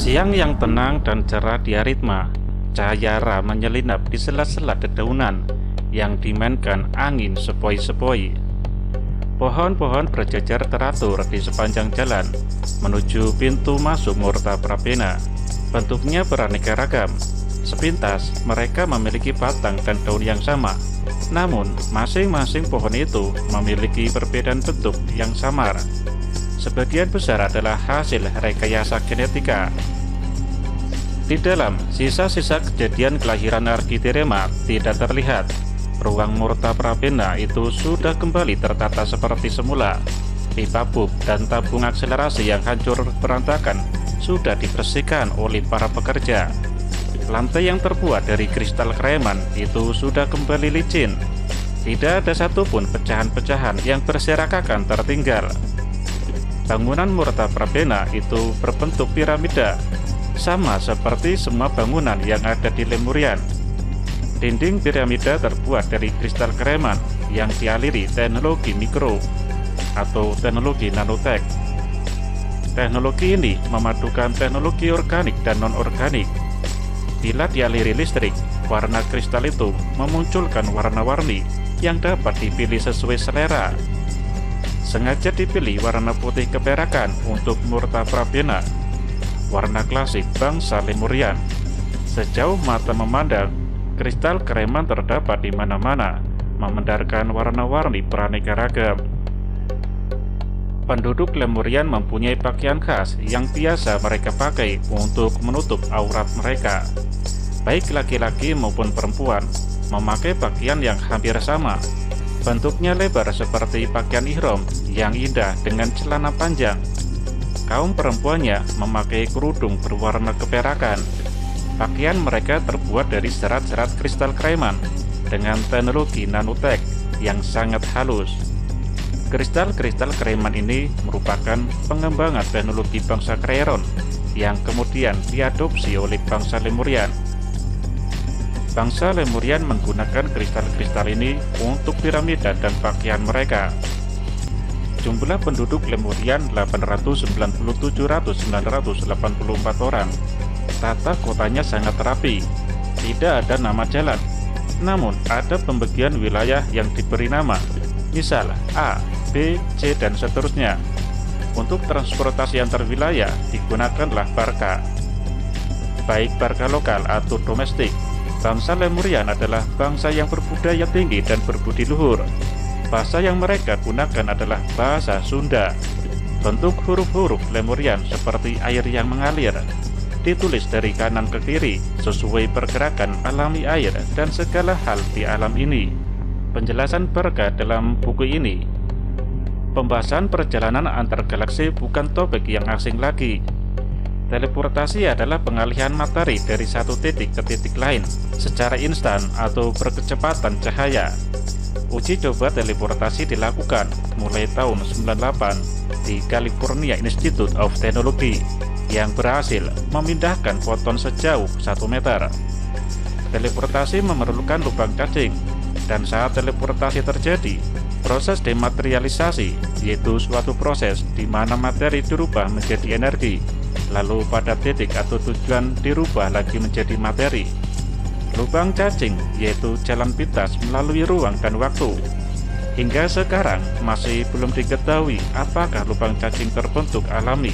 Siang yang tenang dan cerah di Aritma, cahaya Ra menyelinap di sela-sela dedaunan yang dimainkan angin sepoi-sepoi. Pohon-pohon berjajar teratur di sepanjang jalan menuju pintu masuk Murta Prabena. Bentuknya beraneka ragam. Sepintas mereka memiliki batang dan daun yang sama, namun masing-masing pohon itu memiliki perbedaan bentuk yang samar. Sebagian besar adalah hasil rekayasa genetika. Di dalam, sisa-sisa kejadian kelahiran Arkitirema tidak terlihat. Ruang Murta Prabena itu sudah kembali tertata seperti semula. Pipa bub dan tabung akselerasi yang hancur berantakan sudah dibersihkan oleh para pekerja. Lantai yang terbuat dari kristal kreman itu sudah kembali licin. Tidak ada satupun pecahan-pecahan yang berserakan tertinggal. Bangunan Murta Prabena itu berbentuk piramida, sama seperti semua bangunan yang ada di Lemurian. Dinding piramida terbuat dari kristal kreman yang dialiri teknologi mikro atau teknologi nanotek. Teknologi ini memadukan teknologi organik dan non-organik. Bila dialiri listrik, warna kristal itu memunculkan warna-warni yang dapat dipilih sesuai selera. Sengaja dipilih warna putih keperakan untuk Murta Prabena, warna klasik bangsa Lemurian. Sejauh mata memandang, kristal kreman terdapat di mana-mana, memandarkan warna-warni beraneka ragam. Penduduk Lemurian mempunyai pakaian khas yang biasa mereka pakai untuk menutup aurat mereka. Baik laki-laki maupun perempuan memakai pakaian yang hampir sama. Bentuknya lebar seperti pakaian ihram yang indah dengan celana panjang. Kaum perempuannya memakai kerudung berwarna keperakan. Pakaian mereka terbuat dari serat-serat kristal kreman dengan teknologi nanotek yang sangat halus. Kristal-kristal kreman ini merupakan pengembangan teknologi bangsa Kreyron yang kemudian diadopsi oleh bangsa Lemurian. Bangsa Lemurian menggunakan kristal-kristal ini untuk piramida dan pakaian mereka. Jumlah penduduk Lemurian 897.984 orang. Tata kotanya sangat rapi. Tidak ada nama jalan, namun ada pembagian wilayah yang diberi nama, misal A, B, C, dan seterusnya. Untuk transportasi antar wilayah digunakanlah barka, baik barka lokal atau domestik. Bangsa Lemurian adalah bangsa yang berbudaya tinggi dan berbudi luhur. Bahasa yang mereka gunakan adalah bahasa Sunda. Bentuk huruf-huruf Lemurian seperti air yang mengalir, ditulis dari kanan ke kiri sesuai pergerakan alami air dan segala hal di alam ini. Penjelasan Barka dalam buku ini. Pembahasan perjalanan antar galaksi bukan topik yang asing lagi. Teleportasi adalah pengalihan materi dari satu titik ke titik lain secara instan atau berkecepatan cahaya. Uji coba teleportasi dilakukan mulai tahun 98 di California Institute of Technology yang berhasil memindahkan foton sejauh 1 meter. Teleportasi memerlukan lubang cacing, dan saat teleportasi terjadi, proses dematerialisasi, yaitu suatu proses di mana materi dirubah menjadi energi, lalu pada titik atau tujuan dirubah lagi menjadi materi. Lubang cacing yaitu jalan pintas melalui ruang dan waktu. Hingga sekarang masih belum diketahui apakah lubang cacing terbentuk alami.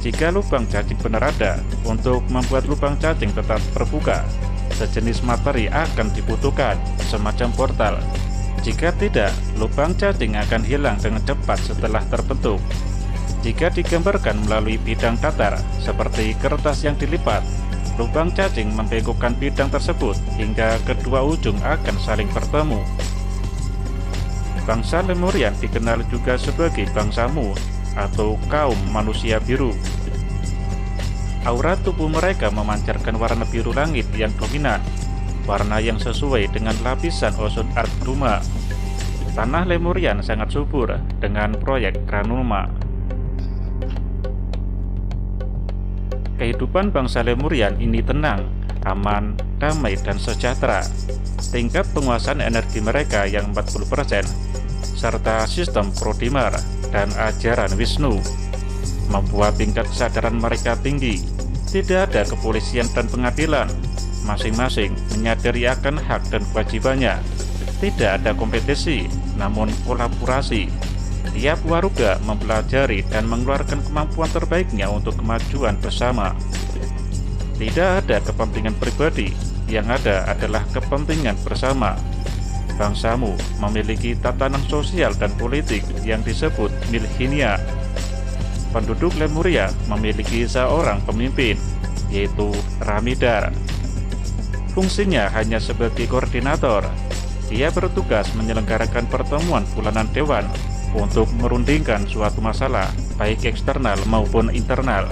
Jika lubang cacing benar ada, untuk membuat lubang cacing tetap terbuka, sejenis materi akan dibutuhkan, semacam portal. Jika tidak, lubang cacing akan hilang dengan cepat setelah terbentuk. Jika digambarkan melalui bidang datar, seperti kertas yang dilipat, lubang cacing membengkokkan bidang tersebut hingga kedua ujung akan saling bertemu. Bangsa Lemurian dikenal juga sebagai bangsa Mu atau kaum manusia biru. Aura tubuh mereka memancarkan warna biru langit yang dominan, warna yang sesuai dengan lapisan ozon Arduma. Tanah Lemurian sangat subur dengan proyek granulma. Kehidupan bangsa Lemurian ini tenang, aman, damai, dan sejahtera. Tingkat penguasaan energi mereka yang 40%, serta sistem Prodimar dan ajaran Wisnu, membuat tingkat kesadaran mereka tinggi. Tidak ada kepolisian dan pengadilan. Masing-masing menyadari akan hak dan kewajibannya. Tidak ada kompetisi, namun kolaborasi. Tiap warga mempelajari dan mengeluarkan kemampuan terbaiknya untuk kemajuan bersama. Tidak ada kepentingan pribadi, yang ada adalah kepentingan bersama. Bangsamu memiliki tatanan sosial dan politik yang disebut milhinia. Penduduk Lemuria memiliki seorang pemimpin, yaitu Ramidar. Fungsinya hanya sebagai koordinator. Dia bertugas menyelenggarakan pertemuan bulanan dewan untuk merundingkan suatu masalah, baik eksternal maupun internal.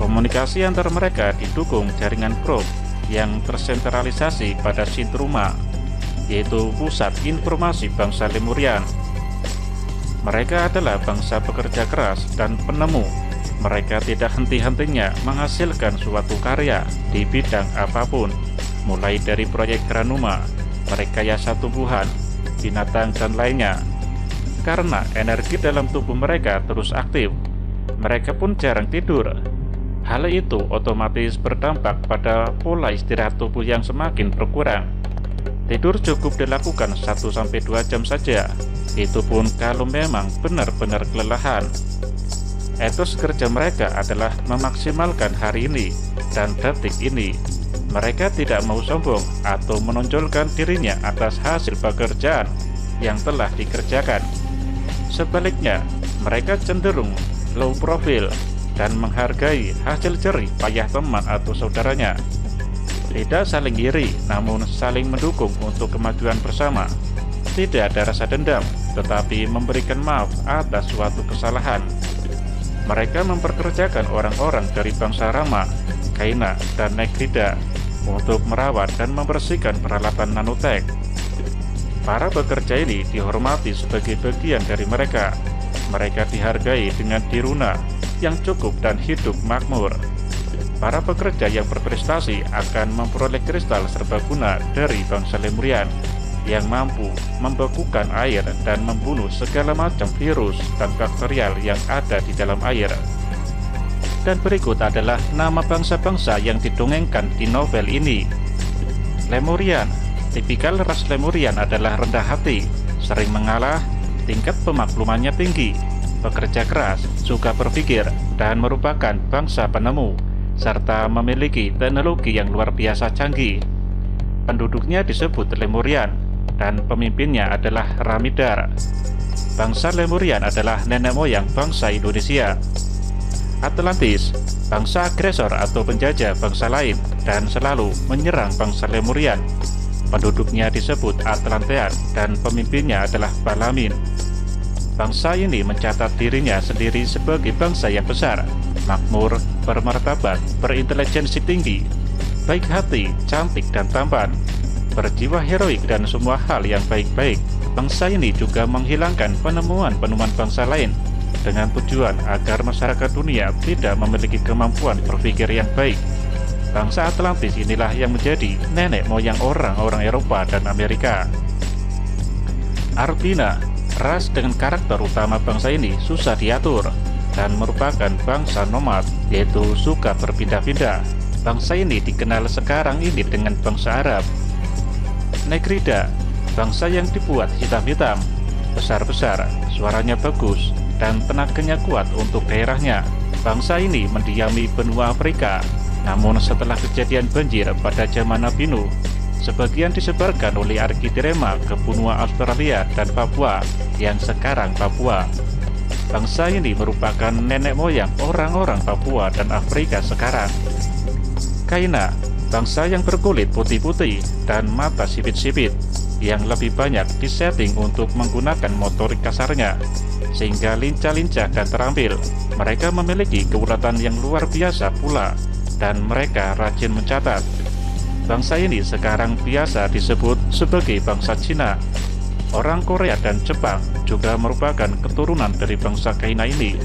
Komunikasi antar mereka didukung jaringan grup yang tersentralisasi pada Sintruma, yaitu Pusat Informasi Bangsa Lemurian. Mereka adalah bangsa pekerja keras dan penemu. Mereka tidak henti-hentinya menghasilkan suatu karya di bidang apapun, mulai dari proyek Granuma, merekayasa tumbuhan, binatang, dan lainnya. Karena energi dalam tubuh mereka terus aktif, mereka pun jarang tidur. Hal itu otomatis berdampak pada pola istirahat tubuh yang semakin berkurang. Tidur cukup dilakukan 1-2 jam saja, itu pun kalau memang benar-benar kelelahan. Etos kerja mereka adalah memaksimalkan hari ini dan detik ini. Mereka tidak mau sombong atau menonjolkan dirinya atas hasil pekerjaan yang telah dikerjakan. Sebaliknya, mereka cenderung low profile dan menghargai hasil jerih payah teman atau saudaranya. Tidak saling iri, namun saling mendukung untuk kemajuan bersama. Tidak ada rasa dendam, tetapi memberikan maaf atas suatu kesalahan. Mereka memperkerjakan orang-orang dari bangsa Rama, Kaina, dan Negrida untuk merawat dan membersihkan peralatan nanotech. Para pekerja ini dihormati sebagai bagian dari mereka. Mereka dihargai dengan diruna yang cukup dan hidup makmur. Para pekerja yang berprestasi akan memperoleh kristal serbaguna dari bangsa Lemurian yang mampu membekukan air dan membunuh segala macam virus dan bakterial yang ada di dalam air. Dan berikut adalah nama bangsa-bangsa yang didongengkan di novel ini. Lemurian. Tipikal ras Lemurian adalah rendah hati, sering mengalah, tingkat pemaklumannya tinggi, bekerja keras, suka berpikir, dan merupakan bangsa penemu, serta memiliki teknologi yang luar biasa canggih. Penduduknya disebut Lemurian, dan pemimpinnya adalah Ramidar. Bangsa Lemurian adalah nenek moyang bangsa Indonesia. Atlantis, bangsa agresor atau penjajah bangsa lain, dan selalu menyerang bangsa Lemurian. Penduduknya disebut Atlantean, dan pemimpinnya adalah Balamin. Bangsa ini mencatat dirinya sendiri sebagai bangsa yang besar, makmur, bermartabat, berintelijensi tinggi, baik hati, cantik, dan tampan, berjiwa heroik, dan semua hal yang baik-baik. Bangsa ini juga menghilangkan penemuan-penemuan bangsa lain dengan tujuan agar masyarakat dunia tidak memiliki kemampuan berpikir yang baik. Bangsa Atlantis inilah yang menjadi nenek moyang orang-orang Eropa dan Amerika. Arbina, ras dengan karakter utama bangsa ini susah diatur dan merupakan bangsa nomad, yaitu suka berpindah-pindah. Bangsa ini dikenal sekarang ini dengan bangsa Arab. Negrida, bangsa yang dibuat hitam-hitam, besar-besar, suaranya bagus, dan tenaganya kuat untuk daerahnya. Bangsa ini mendiami benua Afrika, namun setelah kejadian banjir pada zaman Nabi Nuh, sebagian disebarkan oleh Architirema ke benua Australia dan Papua, yang sekarang Papua. Bangsa ini merupakan nenek moyang orang-orang Papua dan Afrika sekarang. Kaina, bangsa yang berkulit putih-putih dan mata sipit-sipit, yang lebih banyak disetting untuk menggunakan motorik kasarnya, sehingga lincah-lincah dan terampil. Mereka memiliki keulatan yang luar biasa pula, dan mereka rajin mencatat. Bangsa ini sekarang biasa disebut sebagai bangsa Cina. Orang Korea dan Jepang juga merupakan keturunan dari bangsa Kaina ini.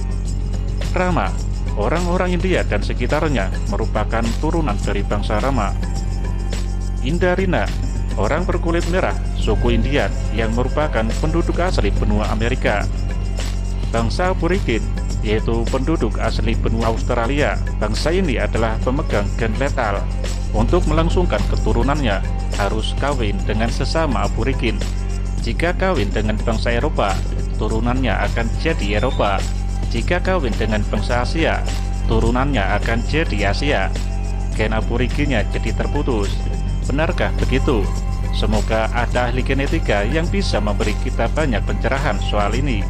Rama, orang-orang India dan sekitarnya merupakan turunan dari bangsa Rama. Indarina, orang berkulit merah, suku Indian yang merupakan penduduk asli benua Amerika. Bangsa Aborigin, yaitu penduduk asli benua Australia. Bangsa ini adalah pemegang gen letal. Untuk melangsungkan keturunannya, harus kawin dengan sesama aborigin. Jika kawin dengan bangsa Eropa, turunannya akan jadi Eropa. Jika kawin dengan bangsa Asia, turunannya akan jadi Asia. Gen aboriginnya jadi terputus. Benarkah begitu? Semoga ada ahli genetika yang bisa memberi kita banyak pencerahan soal ini.